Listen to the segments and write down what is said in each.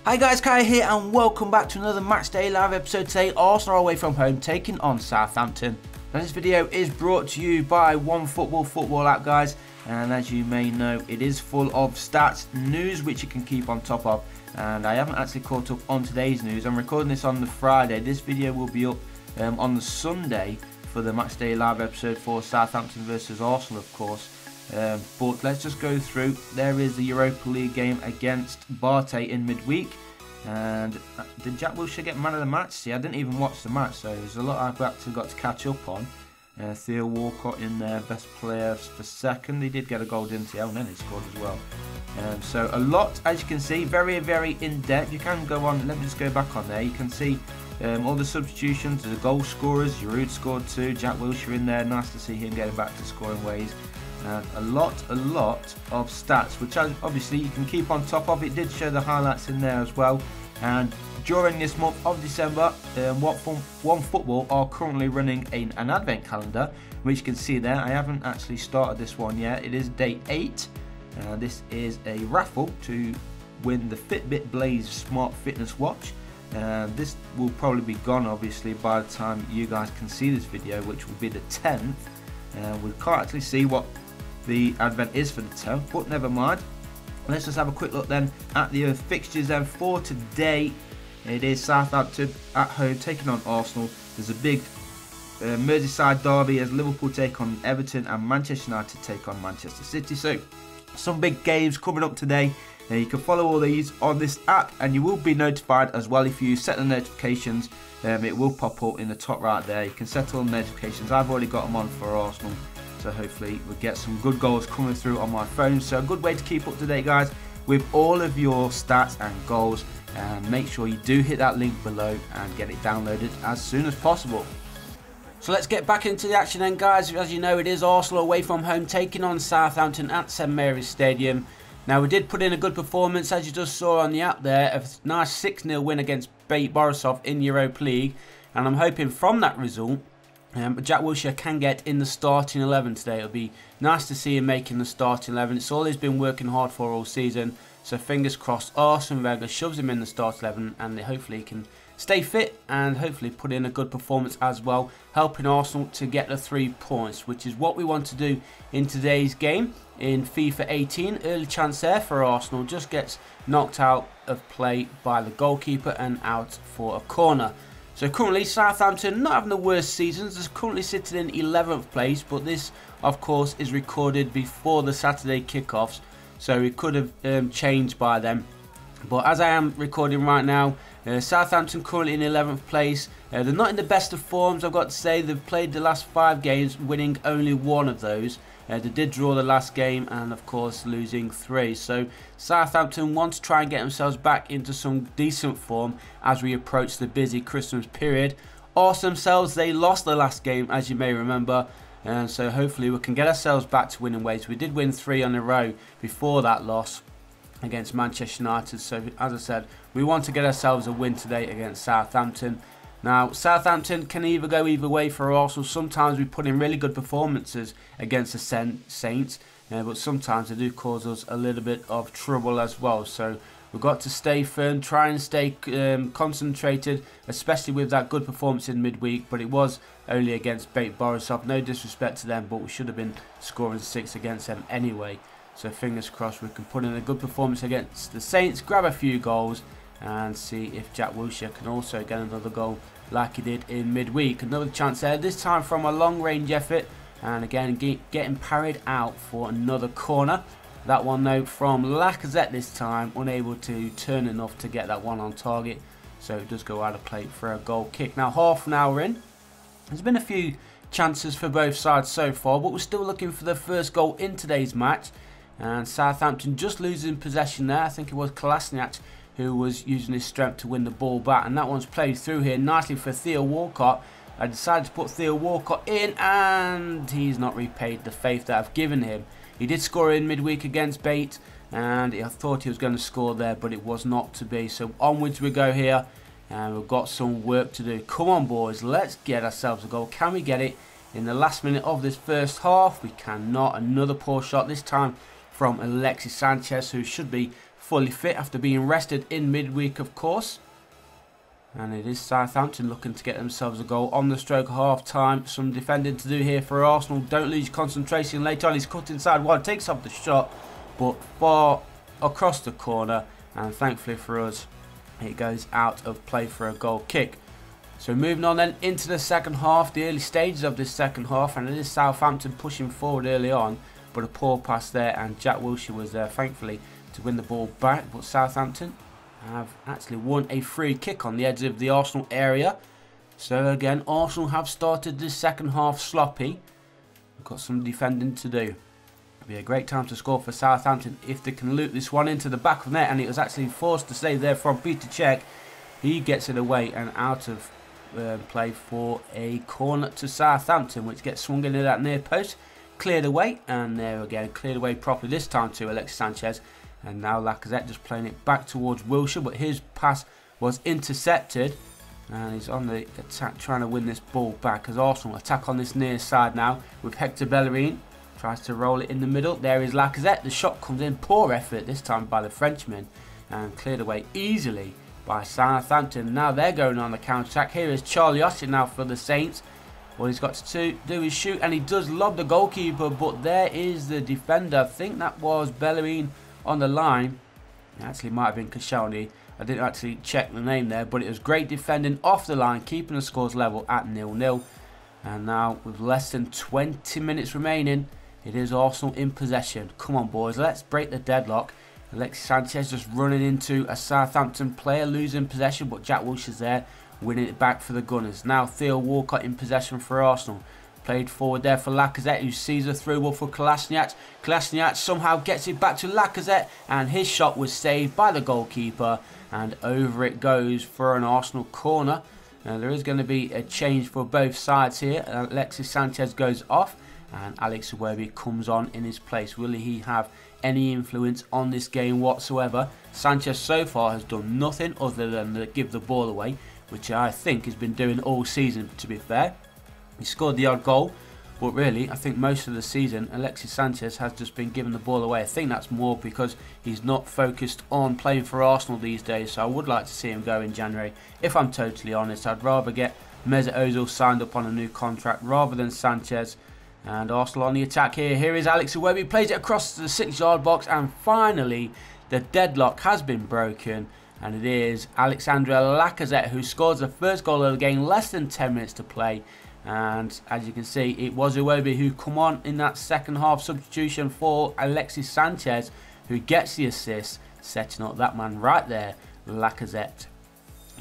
Hi guys, Kai here and welcome back to another Matchday Live episode. Today, Arsenal are away from home taking on Southampton. Now, this video is brought to you by OneFootball app, guys, and as you may know, it is full of stats, news which you can keep on top of, and I haven't actually caught up on today's news. I'm recording this on the Friday. This video will be up on the Sunday for the Matchday Live episode for Southampton versus Arsenal, of course. But let's just go through. There is the Europa League game against Bartet in midweek, and did Jack Wilshere get man of the match? See, I didn't even watch the match, so there's a lot I've actually got to catch up on. Theo Walcott in there, best player for second. He did get a goal, didn't he? Oh, and then he scored as well. So a lot, as you can see, very in depth. You can go on. Let me just go back on there. You can see all the substitutions, the goal scorers. Giroud scored 2. Jack Wilshere in there. Nice to see him getting back to scoring ways. A lot of stats, which obviously you can keep on top of. It did show the highlights in there as well. And during this month of December, OneFootball are currently running an advent calendar, which you can see there. I haven't actually started this one yet. It is day 8. This is a raffle to win the Fitbit Blaze Smart Fitness Watch. This will probably be gone, obviously, by the time you guys can see this video, which will be the 10th. We can't actually see what the advent is for the 10th, but never mind. Let's just have a quick look then at the fixtures then for today. It is Southampton at home taking on Arsenal. There's a big Merseyside derby as Liverpool take on Everton and Manchester United take on Manchester City. So some big games coming up today. You can follow all these on this app and you will be notified as well. If you set the notifications, it will pop up in the top right there. You can set all the notifications. I've already got them on for Arsenal, so hopefully we'll get some good goals coming through on my phone. So a good way to keep up to date, guys, with all of your stats and goals. And make sure you do hit that link below and get it downloaded as soon as possible. So let's get back into the action then, guys. As you know, it is Arsenal away from home taking on Southampton at St Mary's Stadium. Now, we did put in a good performance, as you just saw on the app there, a nice 6-0 win against Bate Borisov in Europa League, and I'm hoping from that result, Jack Wilshere can get in the starting 11 today. It'll be nice to see him making the starting 11. It's all he's been working hard for all season, so fingers crossed Arsene Wenger shoves him in the starting 11, and hopefully he can stay fit and hopefully put in a good performance as well, helping Arsenal to get the 3 points, which is what we want to do in today's game. In FIFA 18, early chance there for Arsenal, just gets knocked out of play by the goalkeeper and out for a corner. So currently Southampton not having the worst seasons. They're currently sitting in 11th place, but this of course is recorded before the Saturday kickoffs, so it could have changed by then. But as I am recording right now, Southampton currently in 11th place. They're not in the best of forms, I've got to say. They've played the last 5 games, winning only 1 of those. They did draw the last game and of course losing 3. So Southampton want to try and get themselves back into some decent form as we approach the busy Christmas period. Arsenal themselves, they lost the last game, as you may remember. And so hopefully we can get ourselves back to winning ways. We did win 3 on a row before that loss against Manchester United. So as I said, we want to get ourselves a win today against Southampton. Now, Southampton can either go either way for Arsenal. Sometimes we put in really good performances against the Saints, but sometimes they do cause us a little bit of trouble as well. So we've got to stay firm, try and stay concentrated, especially with that good performance in midweek. But it was only against Bate Borisov. No disrespect to them, but we should have been scoring 6 against them anyway. So fingers crossed we can put in a good performance against the Saints, grab a few goals, and see if Jack Wilshere can also get another goal like he did in midweek. Another chance there, this time from a long range effort, and again getting parried out for another corner. That one though from Lacazette this time, unable to turn enough to get that one on target, so it does go out of play for a goal kick. Now half an hour in, there's been a few chances for both sides so far, but we're still looking for the first goal in today's match, and Southampton just losing possession there. I think it was Kolasinac who was using his strength to win the ball back, and that one's played through here nicely for Theo Walcott. I decided to put Theo Walcott in, and he's not repaid the faith that I've given him. He did score in midweek against Bate, and I thought he was going to score there, but it was not to be. So onwards we go here, and we've got some work to do. Come on, boys, let's get ourselves a goal. Can we get it in the last minute of this first half? We cannot. Another poor shot, this time from Alexis Sanchez, who should be fully fit after being rested in midweek, of course. And it is Southampton looking to get themselves a goal on the stroke of half time. Some defending to do here for Arsenal. Don't lose concentration later on. He's cut inside one, takes off the shot, but far across the corner. And thankfully for us, it goes out of play for a goal kick. So moving on then into the second half, the early stages of this second half. And it is Southampton pushing forward early on, but a poor pass there. And Jack Wilshere was there, thankfully, to win the ball back. But Southampton have actually won a free kick on the edge of the Arsenal area. So again, Arsenal have started this second half sloppy. We've got some defending to do. It'll be a great time to score for Southampton if they can loop this one into the back of net, and it was actually forced to save there from Peter Cech. He gets it away and out of play for a corner to Southampton, which gets swung into that near post, cleared away, and there again, cleared away properly this time to Alexis Sanchez. And now Lacazette just playing it back towards Wilshere, but his pass was intercepted. And he's on the attack trying to win this ball back as Arsenal attack on this near side now with Hector Bellerin. Tries to roll it in the middle. There is Lacazette. The shot comes in. Poor effort this time by the Frenchman. And cleared away easily by Southampton. Now they're going on the counter-attack. Here is Charlie Austin now for the Saints. What he's got to do is shoot, and he does lob the goalkeeper, but there is the defender. I think that was Bellerin on the line. It actually might have been Koscielny. I didn't actually check the name there, but it was great defending off the line, keeping the scores level at 0-0. And now with less than 20 minutes remaining, it is Arsenal in possession. Come on boys, let's break the deadlock. Alexis Sanchez just running into a Southampton player, losing possession, but Jack Wilshere's there, winning it back for the Gunners. Now Theo Walcott in possession for Arsenal. Played forward there for Lacazette, who sees a through ball for Kolasinac. Kolasinac somehow gets it back to Lacazette, and his shot was saved by the goalkeeper. And over it goes for an Arsenal corner. Now there is going to be a change for both sides here. Alexis Sanchez goes off, and Alex Iwobi comes on in his place. Will he have any influence on this game whatsoever? Sanchez so far has done nothing other than give the ball away, which I think he's been doing all season, to be fair. He scored the odd goal, but really, I think most of the season, Alexis Sanchez has just been giving the ball away. I think that's more because he's not focused on playing for Arsenal these days, so I would like to see him go in January. If I'm totally honest, I'd rather get Mesut Ozil signed up on a new contract rather than Sanchez. And Arsenal on the attack here. Here is Alex Iwobi, plays it across the 6-yard box, and finally, the deadlock has been broken. And it is Alexandre Lacazette who scores the first goal of the game, less than 10 minutes to play. And as you can see, it was Iwobi who come on in that second half substitution for Alexis Sanchez, who gets the assist, setting up that man right there, Lacazette.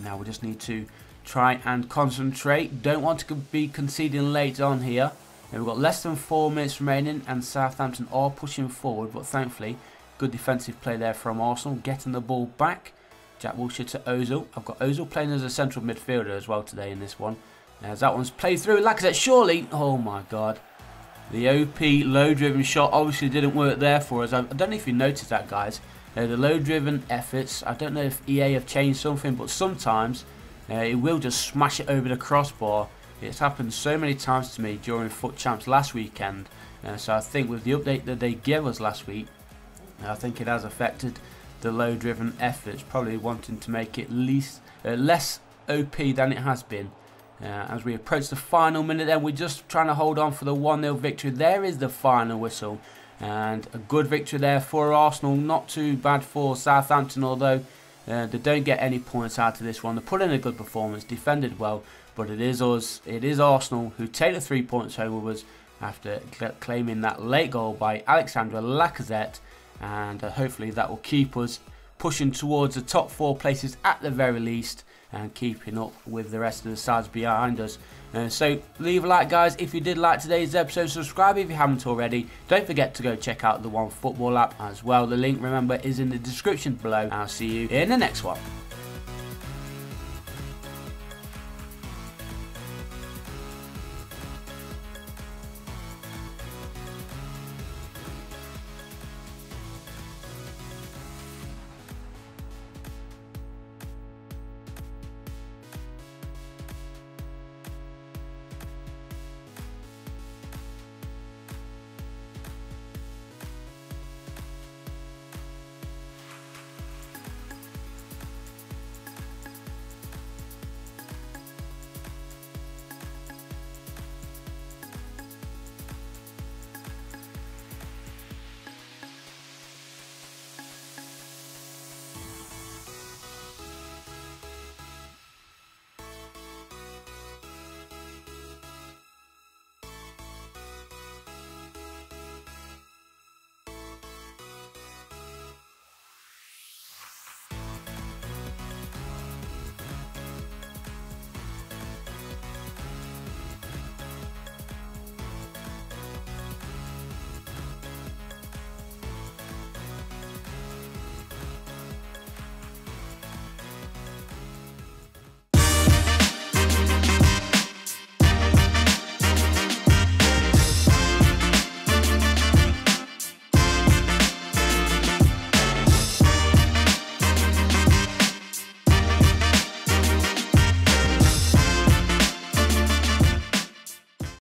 Now we just need to try and concentrate. Don't want to be conceding late on here. Now we've got less than 4 minutes remaining, and Southampton are pushing forward, but thankfully, good defensive play there from Arsenal, getting the ball back. Jack Wilshere to Ozil. I've got Ozil playing as a central midfielder as well today in this one. As that one's played through, Lacazette surely, oh my god. The OP low-driven shot obviously didn't work there for us. I don't know if you noticed that, guys. The low-driven efforts, I don't know if EA have changed something, but sometimes it will just smash it over the crossbar. It's happened so many times to me during Foot Champs last weekend. So I think with the update that they gave us last week, I think it has affected the low-driven efforts, probably wanting to make it less OP than it has been. As we approach the final minute then, we're just trying to hold on for the 1-0 victory. There is the final whistle, and a good victory there for Arsenal. Not too bad for Southampton, although they don't get any points out of this one. They put in a good performance, defended well, but it is Arsenal who take the 3 points home with us after claiming that late goal by Alexandre Lacazette, and hopefully that will keep us pushing towards the top 4 places at the very least, and keeping up with the rest of the sides behind us. So leave a like, guys, if you did like today's episode. Subscribe if you haven't already. Don't forget to go check out the OneFootball app as well. The link, remember, is in the description below. I'll see you in the next one.